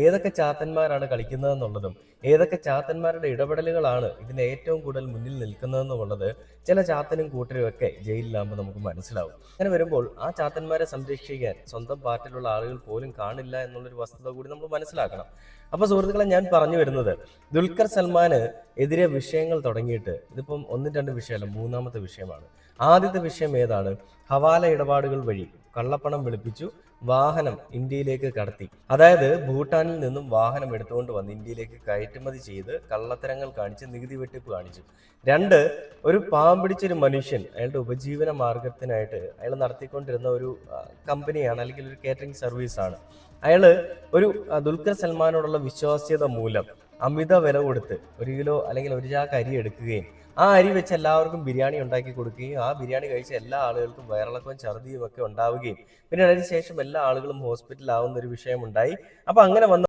ഏതൊക്കെ ചാത്തന്മാരാണ് കളിക്കുന്നതെന്നുള്ളതും ഏതൊക്കെ ചാത്തന്മാരുടെ ഇടപെടലുകളാണ് ഇതിന് ഏറ്റവും കൂടുതൽ മുന്നിൽ നിൽക്കുന്നതെന്നുള്ളത് ചില ചാത്തനും കൂട്ടരും ഒക്കെ ജയിലിലാകുമ്പോൾ നമുക്ക് മനസ്സിലാവും. അങ്ങനെ വരുമ്പോൾ ആ ചാത്തന്മാരെ സംരക്ഷിക്കാൻ സ്വന്തം പാർട്ടിയിലുള്ള ആളുകൾ പോലും കാണില്ല എന്നുള്ളൊരു വസ്തുത കൂടി നമ്മൾ മനസ്സിലാക്കണം. അപ്പൊ സുഹൃത്തുക്കളെ, ഞാൻ പറഞ്ഞു വരുന്നത്, ദുൽഖർ സൽമാന് എതിരെ വിഷയങ്ങൾ തുടങ്ങിയിട്ട് ഇതിപ്പം ഒന്നും രണ്ട് വിഷയമല്ല, മൂന്നാമത്തെ വിഷയമാണ്. ആദ്യത്തെ വിഷയം ഏതാണ്? ഹവാല ഇടപാടുകൾ വഴി കള്ളപ്പണം വെളുപ്പിച്ചു, വാഹനം ഇന്ത്യയിലേക്ക് കടത്തി. അതായത് ഭൂട്ടാനിൽ നിന്നും വാഹനം എടുത്തുകൊണ്ട് വന്ന് ഇന്ത്യയിലേക്ക് കയറ്റുമതി ചെയ്ത് കള്ളത്തരങ്ങൾ കാണിച്ച് നികുതി വെട്ടിപ്പ് കാണിച്ചു. രണ്ട്, ഒരു പാവം പിടിച്ചൊരു മനുഷ്യൻ അയാളുടെ ഉപജീവന മാർഗത്തിനായിട്ട് അയാൾ നടത്തിക്കൊണ്ടിരുന്ന ഒരു കമ്പനിയാണ്, അല്ലെങ്കിൽ ഒരു കേറ്ററിംഗ് സർവീസാണ്. അയാള് ഒരു ദുൽഖർ സൽമാനോടുള്ള വിശ്വാസ്യത മൂലം അമിത വില കൊടുത്ത് 1 കിലോ അല്ലെങ്കിൽ 1 ചാക്ക് അരി എടുക്കുകയും ആ അരി വെച്ച് എല്ലാവർക്കും ബിരിയാണി ഉണ്ടാക്കി കൊടുക്കുകയും ആ ബിരിയാണി കഴിച്ച എല്ലാ ആളുകൾക്കും വയറിളക്കവും ഛർദിയും ഒക്കെ ഉണ്ടാവുകയും പിന്നെ അതിനുശേഷം എല്ലാ ആളുകളും ഹോസ്പിറ്റലിലാവുന്ന ഒരു വിഷയമുണ്ടായി. അപ്പൊ അങ്ങനെ വന്ന